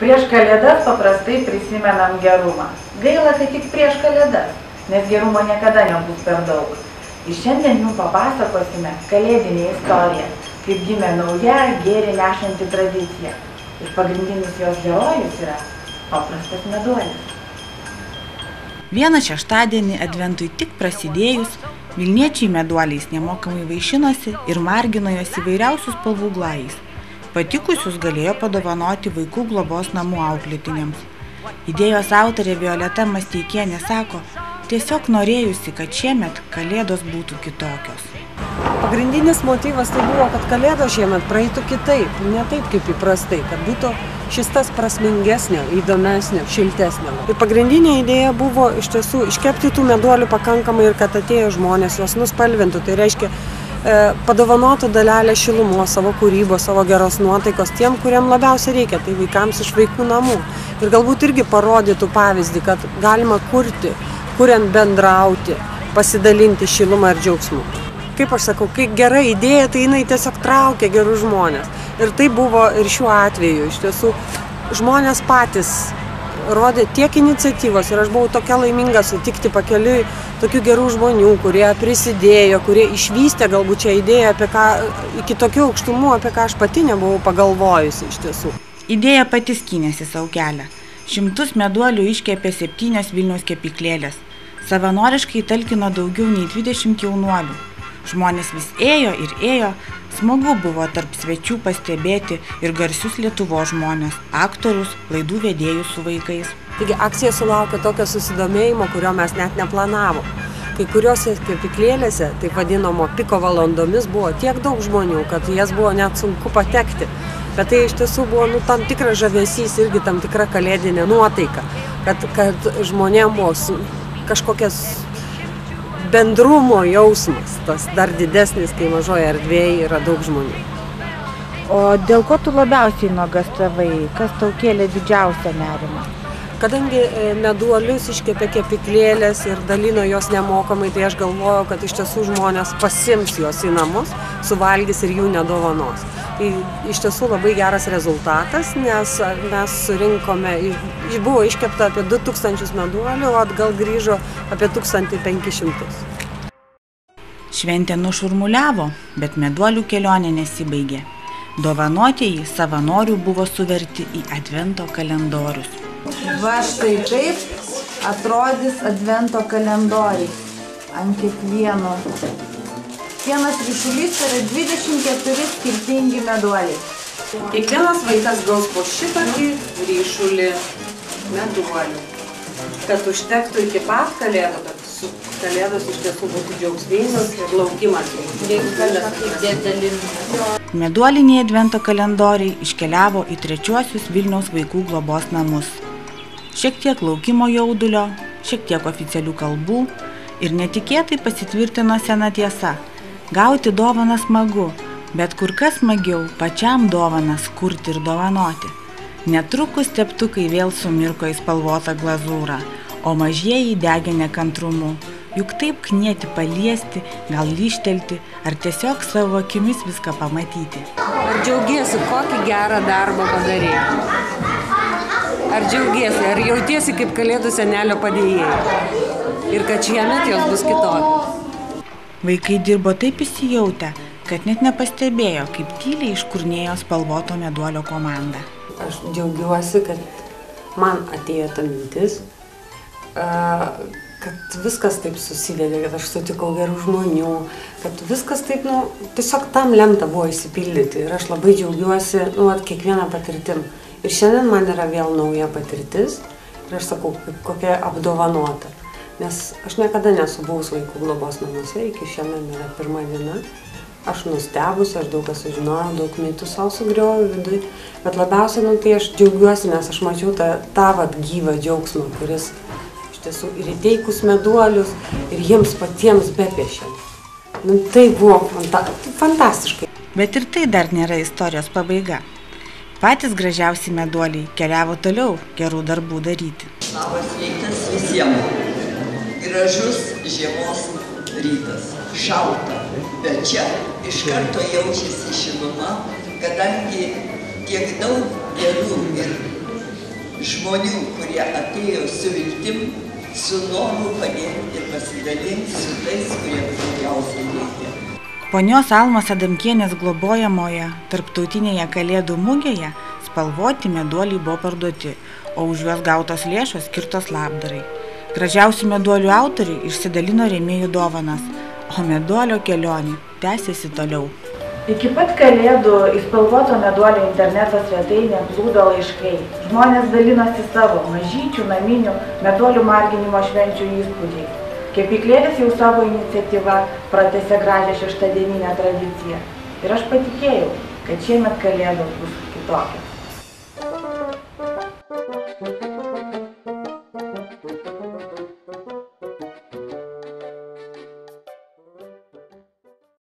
Prieš Kalėdas paprastai prisimenam gerumą. Gaila, kad tik prieš Kalėdas, nes gerumo niekada nebus per daug. Ir šiandien jums papasakosime kalėdinę istoriją, kaip gimė nauja, gėrį nešanti tradicija. Ir pagrindinis jos herojus yra paprastas meduolis. Vieną šeštadienį adventui tik prasidėjus, vilniečiai meduoliais nemokamai vaišinosi ir margino juos įvairiausių spalvų glajais. Patikusius galėjo padovanoti vaikų globos namų auklėtiniams. Idėjos autorė Violeta Masteikienė sako, tiesiog norėjusi, kad šiemet kalėdos būtų kitokios. Pagrindinis motyvas tai buvo, kad kalėdos šiemet praeitų kitaip, ne taip kaip įprastai, kad būtų šis tas prasmingesnio, įdomesnio, šiltesnio. Ir pagrindinė idėja buvo iš tiesų iškepti tų meduolių pakankamai ir kad atėjo žmonės juos nuspalvintų. Tai reiškia, padovanotų dalelę šilumos, savo kūrybos, savo geros nuotaikos tiem, kuriem labiausiai reikia, tai vaikams iš vaikų namų. Ir galbūt irgi parodytų pavyzdį, kad galima kurti, kuriant bendrauti, pasidalinti šilumą ir džiaugsmu. Kaip aš sakau, kai gera idėja, tai jinai tiesiog traukia gerus žmonės. Ir tai buvo ir šiuo atveju. Iš tiesų, žmonės patys rodė tiek iniciatyvos ir aš buvau tokia laiminga sutikti pakeliui tokių gerų žmonių, kurie prisidėjo, kurie išvystė galbūt šią idėją apie ką, iki tokių aukštumų, apie ką aš pati nebuvau pagalvojusi iš tiesų. Idėja pati skynėsi savo kelią. 100 meduolių iškepė 7 Vilniaus kepyklėlės. Savanoriškai talkino daugiau nei 20 jaunuolių. Žmonės vis ėjo ir ėjo, smagu buvo tarp svečių pastebėti ir garsius Lietuvos žmonės, aktorius, laidų vedėjus su vaikais. Taigi akcija sulaukė tokio susidomėjimo, kurio mes net neplanavom. Kai kuriuose kepyklėlėse, taip vadinamo piko valandomis, buvo tiek daug žmonių, kad jas buvo net sunku patekti. Bet tai iš tiesų buvo tam tikras žavesys, irgi tam tikra kalėdinė nuotaika, kad žmonėm buvo kažkokias bendrumo jausmas, tas dar didesnis, kai mažoje erdvėje yra daug žmonių. O dėl ko tu labiausiai nuogąstavai? Kas tau kėlė didžiausią nerimą? Kadangi meduolius iškepė kepyklėlės ir dalino jos nemokamai, tai aš galvojau, kad iš tiesų žmonės pasims juos į namus, suvalgys ir jų nedovanos. Tai iš tiesų labai geras rezultatas, nes mes surinkome, buvo iškepta apie 2000 meduolių, o atgal grįžo apie 1500. Šventė nušurmuliavo, bet meduolių kelionė nesibaigė. Dovanotieji savanorių buvo suverti į advento kalendorius. Va štai taip atrodys advento kalendoriai ant kiekvieno. Vienas ryšulys yra 24 skirtingi meduoliai. Kiekvienas vaikas gaus po šitokį ryšulį meduolių, kad užtektų iki pat kalėdų, kad su kalėdos iš tiesų būtų džiaugsmingas ir laukimas. Meduoliniai advento kalendoriai iškeliavo į 3 Vilniaus vaikų globos namus. Šiek tiek laukimo jaudulio, šiek tiek oficialių kalbų ir netikėtai pasitvirtino sena tiesa. Gauti dovaną smagu, bet kur kas smagiau pačiam dovanas kurti ir dovanoti. Netrukus teptukai vėl sumirko į spalvotą glazūrą, o mažieji degė nekantrumu. Juk taip knieti paliesti, gal lyštelti, ar tiesiog savo akimis viską pamatyti. Ar džiaugiesi, kokį gerą darbą padarėjai? Ar džiaugiesi, ar jautiesi kaip kalėdų senelio padėjėjai? Ir kad šiemet jos bus kitokios? Vaikai dirbo taip įsijautę, kad net nepastebėjo, kaip tyliai iškurnėjo spalvoto meduolio komanda. Aš džiaugiuosi, kad man atėjo ta mintis, kad viskas taip susivedė, kad aš sutikau gerų žmonių, kad viskas taip, tiesiog tam lemta buvo įsipildyti. Ir aš labai džiaugiuosi, kiekvieną patirtim. Ir šiandien man yra vėl nauja patirtis ir aš sakau, kokia apdovanota. Nes aš niekada nesu buvus vaikų globos namuose, iki šiandien yra 1 diena. Aš nustebusi, aš daug ką sužinojau, daug mitų savo sugriovau vidui. Bet labiausiai, tai aš džiaugiuosi, nes aš mačiau tą gyvą džiaugsmą, kuris iš tiesų ir įteikus meduolius, ir jiems patiems bepiešėm. Tai buvo fantastiškai. Bet ir tai dar nėra istorijos pabaiga. Patys gražiausi meduoliai keliavo toliau gerų darbų daryti. Labas rytas visiems. Gražus žiemos rytas. Šalta, bet čia iš karto jaučiasi šiluma, kadangi tiek daug gerų ir žmonių, kurie atėjo su viltim, su noru padėti ir pasidalinti su tais, kurie daugiausiai reikia. Ponios Almos Adamkienės globojamoje tarptautinėje Kalėdų mugėje spalvoti meduoliai buvo parduoti, o už juos gautos lėšos skirtos labdarai. Gražiausių meduolių autoriai išsidalino rėmėjų dovanas, o meduolio kelionė tęsiasi toliau. Iki pat Kalėdų į spalvoto meduolio interneto svetainę plūdo laiškai. Žmonės dalinosi savo mažyčių naminių meduolių marginimo švenčių įspūdžiais. Kepyklėlis jau savo iniciatyvą pratęsė gražią šeštadieninę tradiciją. Ir aš patikėjau, kad šiemet Kalėdos bus kitokios.